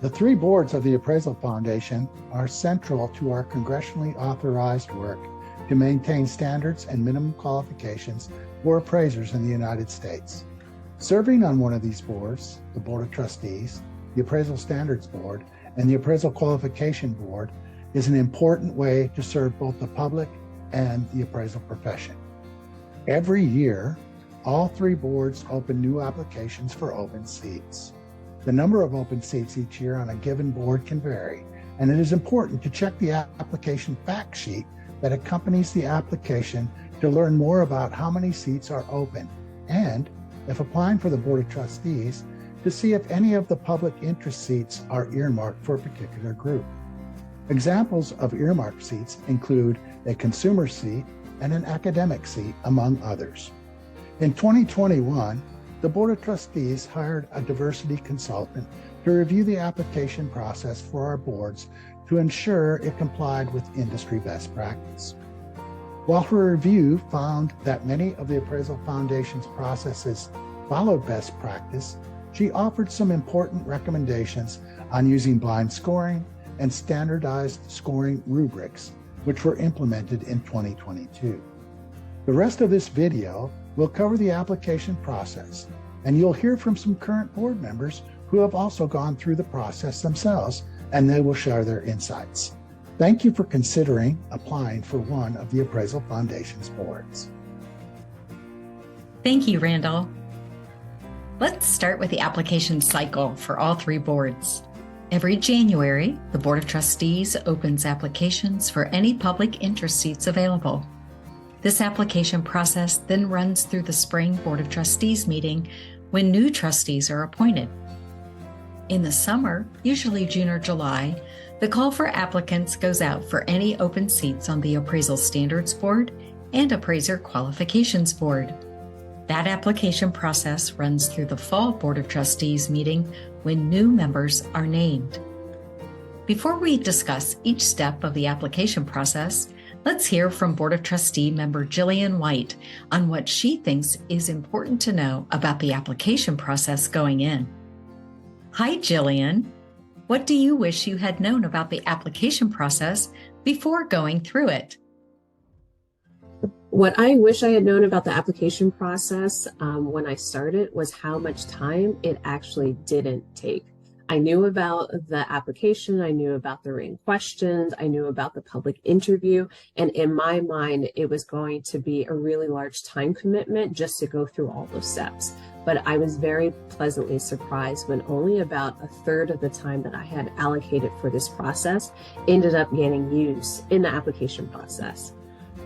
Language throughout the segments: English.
The three boards of the Appraisal Foundation are central to our congressionally authorized work to maintain standards and minimum qualifications for appraisers in the United States. Serving on one of these boards, the Board of Trustees, the Appraisal Standards Board, and the Appraisal Qualification Board is an important way to serve both the public and the appraisal profession. Every year, all three boards open new applications for open seats. The number of open seats each year on a given board can vary, and it is important to check the application fact sheet that accompanies the application to learn more about how many seats are open, and, if applying for the Board of Trustees, to see if any of the public interest seats are earmarked for a particular group. Examples of earmarked seats include a consumer seat and an academic seat, among others. In 2021, the Board of Trustees hired a diversity consultant to review the application process for our boards to ensure it complied with industry best practice. While her review found that many of the Appraisal Foundation's processes followed best practice, she offered some important recommendations on using blind scoring and standardized scoring rubrics, which were implemented in 2022. The rest of this video will cover the application process, and you'll hear from some current board members who have also gone through the process themselves, and they will share their insights. Thank you for considering applying for one of the Appraisal Foundation's boards. Thank you, Randall. Let's start with the application cycle for all three boards. Every January, the Board of Trustees opens applications for any public interest seats available. This application process then runs through the spring Board of Trustees meeting when new trustees are appointed. In the summer, usually June or July, the call for applicants goes out for any open seats on the Appraisal Standards Board and Appraiser Qualifications Board. That application process runs through the fall Board of Trustees meeting when new members are named. Before we discuss each step of the application process, let's hear from Board of Trustee member Jillian White on what she thinks is important to know about the application process going in. Hi, Jillian. What do you wish you had known about the application process before going through it? What I wish I had known about the application process when I started was how much time it actually didn't take. I knew about the application, I knew about the written questions, I knew about the public interview, and in my mind, it was going to be a really large time commitment just to go through all those steps. But I was very pleasantly surprised when only about a third of the time that I had allocated for this process ended up getting used in the application process.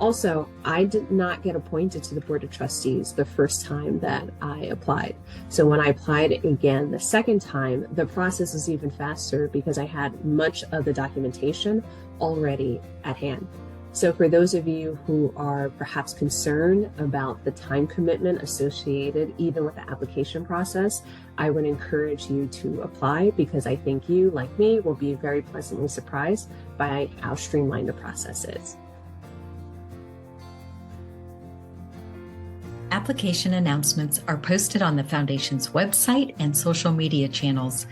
Also, I did not get appointed to the Board of Trustees the first time that I applied. So when I applied again the second time, the process was even faster because I had much of the documentation already at hand. So for those of you who are perhaps concerned about the time commitment associated even with the application process, I would encourage you to apply because I think you, like me, will be very pleasantly surprised by how streamlined the process is. Application announcements are posted on the Foundation's website and social media channels,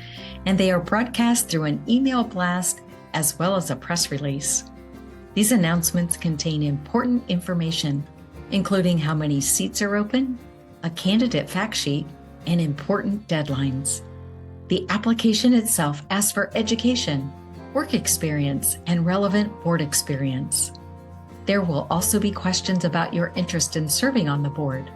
and they are broadcast through an email blast as well as a press release. These announcements contain important information, including how many seats are open, a candidate fact sheet, and important deadlines. The application itself asks for education, work experience, and relevant board experience. There will also be questions about your interest in serving on the board.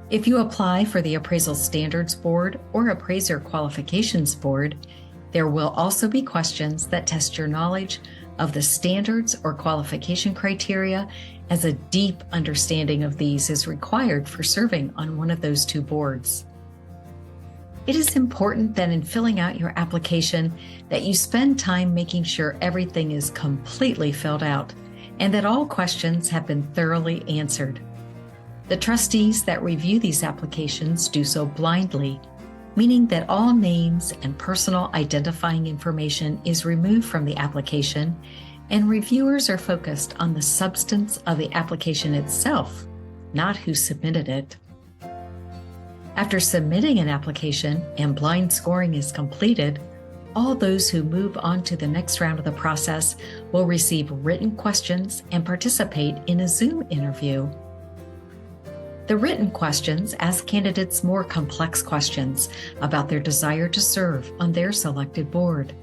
If you apply for the Appraisal Standards Board or Appraiser Qualifications Board, there will also be questions that test your knowledge of the standards or qualification criteria, as a deep understanding of these is required for serving on one of those two boards. It is important that in filling out your application that you spend time making sure everything is completely filled out and that all questions have been thoroughly answered. The trustees that review these applications do so blindly, meaning that all names and personal identifying information is removed from the application, and reviewers are focused on the substance of the application itself, not who submitted it. After submitting an application and blind scoring is completed, All those who move on to the next round of the process will receive written questions and participate in a Zoom interview. The written questions ask candidates more complex questions about their desire to serve on their selected board.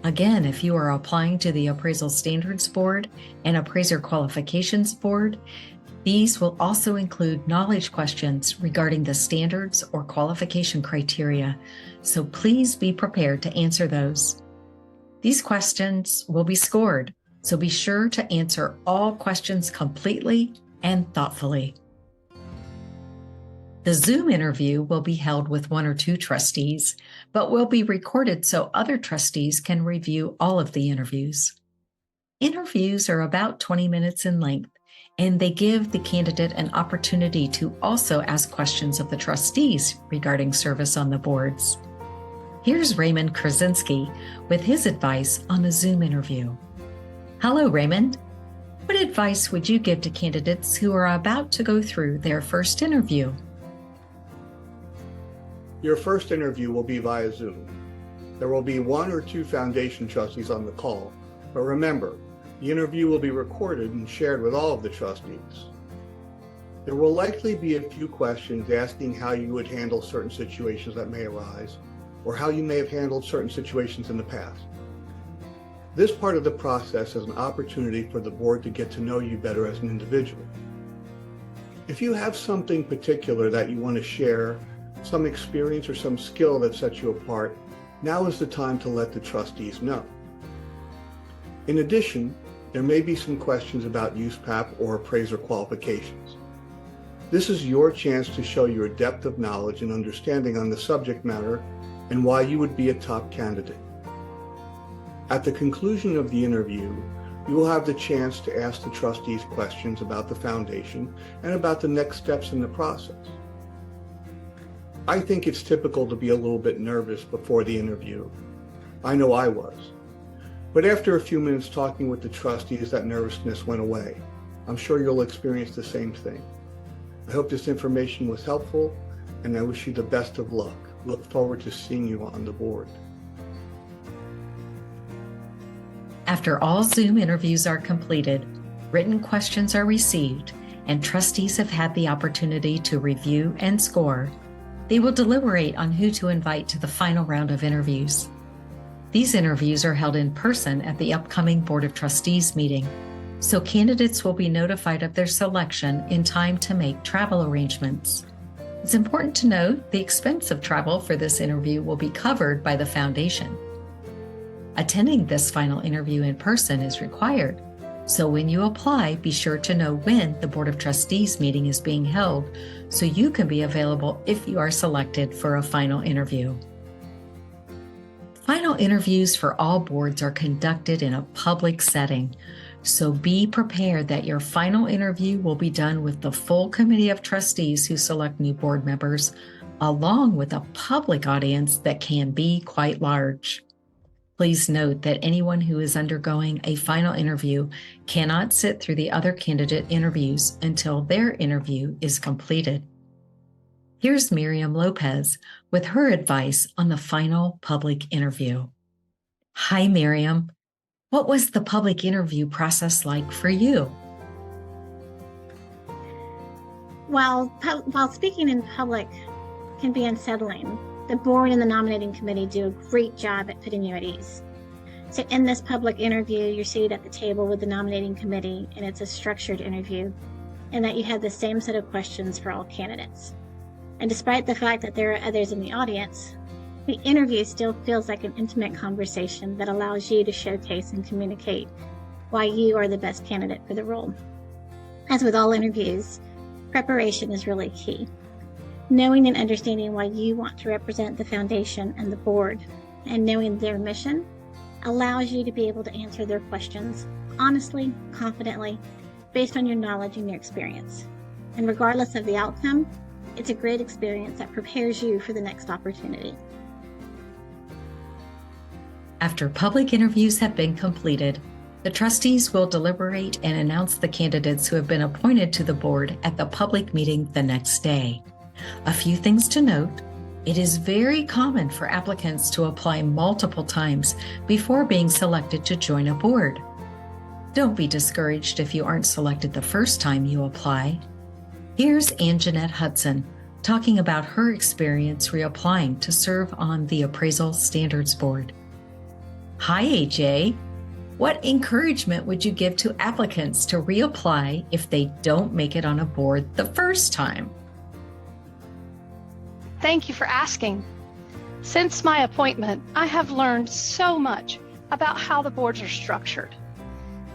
Again, if you are applying to the Appraisal Standards Board and Appraiser Qualifications Board, these will also include knowledge questions regarding the standards or qualification criteria, so please be prepared to answer those. These questions will be scored, so be sure to answer all questions completely and thoughtfully. The Zoom interview will be held with one or two trustees, but will be recorded so other trustees can review all of the interviews. Interviews are about 20 minutes in length, and they give the candidate an opportunity to also ask questions of the trustees regarding service on the boards. Here's Raymond Krasinski with his advice on the Zoom interview. Hello, Raymond. What advice would you give to candidates who are about to go through their first interview? Your first interview will be via Zoom. There will be one or two foundation trustees on the call, but remember, the interview will be recorded and shared with all of the trustees. There will likely be a few questions asking how you would handle certain situations that may arise, or how you may have handled certain situations in the past. This part of the process is an opportunity for the board to get to know you better as an individual. If you have something particular that you want to share, some experience or some skill that sets you apart, now is the time to let the trustees know. In addition, there may be some questions about USPAP or appraiser qualifications. This is your chance to show your depth of knowledge and understanding on the subject matter and why you would be a top candidate. At the conclusion of the interview, you will have the chance to ask the trustees questions about the foundation and about the next steps in the process. I think it's typical to be a little bit nervous before the interview. I know I was. But after a few minutes talking with the trustees, that nervousness went away. I'm sure you'll experience the same thing. I hope this information was helpful, and I wish you the best of luck. Look forward to seeing you on the board. After all Zoom interviews are completed, written questions are received, and trustees have had the opportunity to review and score, they will deliberate on who to invite to the final round of interviews. These interviews are held in person at the upcoming Board of Trustees meeting, so candidates will be notified of their selection in time to make travel arrangements. It's important to note the expense of travel for this interview will be covered by the foundation. Attending this final interview in person is required, so when you apply, be sure to know when the Board of Trustees meeting is being held so you can be available if you are selected for a final interview. Final interviews for all boards are conducted in a public setting, so be prepared that your final interview will be done with the full committee of trustees who select new board members, along with a public audience that can be quite large. Please note that anyone who is undergoing a final interview cannot sit through the other candidate interviews until their interview is completed. Here's Miriam Lopez with her advice on the final public interview. Hi, Miriam. What was the public interview process like for you? While speaking in public can be unsettling, the board and the nominating committee do a great job at putting you at ease. So in this public interview, you're seated at the table with the nominating committee, and it's a structured interview, and that you have the same set of questions for all candidates. And despite the fact that there are others in the audience, the interview still feels like an intimate conversation that allows you to showcase and communicate why you are the best candidate for the role. As with all interviews, preparation is really key. Knowing and understanding why you want to represent the foundation and the board, and knowing their mission, allows you to be able to answer their questions honestly, confidently, based on your knowledge and your experience. And regardless of the outcome, it's a great experience that prepares you for the next opportunity. After public interviews have been completed, the trustees will deliberate and announce the candidates who have been appointed to the board at the public meeting the next day. A few things to note: It is very common for applicants to apply multiple times before being selected to join a board. Don't be discouraged if you aren't selected the first time you apply. Here's Anjanette Hudson talking about her experience reapplying to serve on the Appraisal Standards Board. Hi, AJ. What encouragement would you give to applicants to reapply if they don't make it on a board the first time? Thank you for asking. Since my appointment, I have learned so much about how the boards are structured.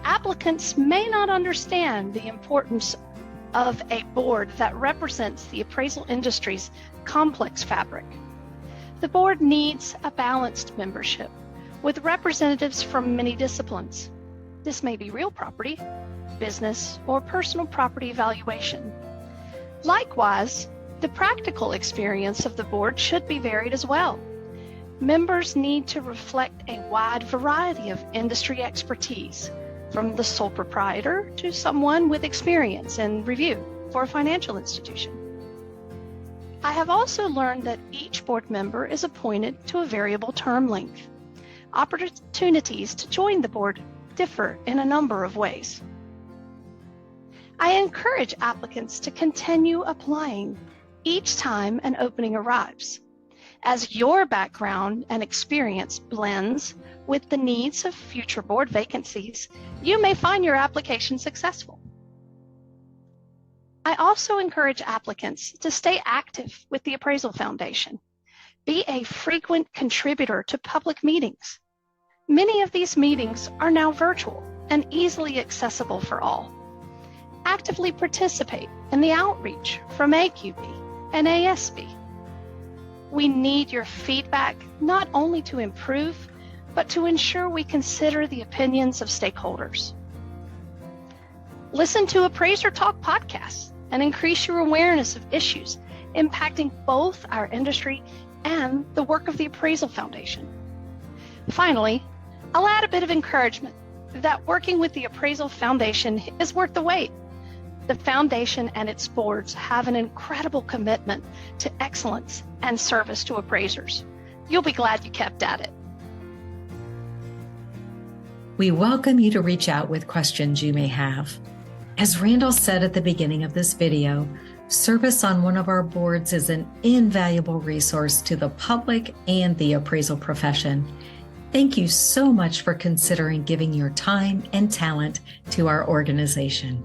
Applicants may not understand the importance of a board that represents the appraisal industry's complex fabric. The board needs a balanced membership with representatives from many disciplines. This may be real property, business, or personal property valuation. Likewise, the practical experience of the board should be varied as well. Members need to reflect a wide variety of industry expertise, from the sole proprietor to someone with experience in review for a financial institution. I have also learned that each board member is appointed to a variable term length. Opportunities to join the board differ in a number of ways. I encourage applicants to continue applying each time an opening arrives. As your background and experience blends with the needs of future board vacancies, you may find your application successful. I also encourage applicants to stay active with the Appraisal Foundation. Be a frequent contributor to public meetings. Many of these meetings are now virtual and easily accessible for all. Actively participate in the outreach from AQB and ASB. We need your feedback not only to improve, but to ensure we consider the opinions of stakeholders. Listen to Appraiser Talk podcasts and increase your awareness of issues impacting both our industry and the work of the Appraisal Foundation. Finally, I'll add a bit of encouragement that working with the Appraisal Foundation is worth the wait. The foundation and its boards have an incredible commitment to excellence and service to appraisers. You'll be glad you kept at it. We welcome you to reach out with questions you may have. As Randall said at the beginning of this video, service on one of our boards is an invaluable resource to the public and the appraisal profession. Thank you so much for considering giving your time and talent to our organization.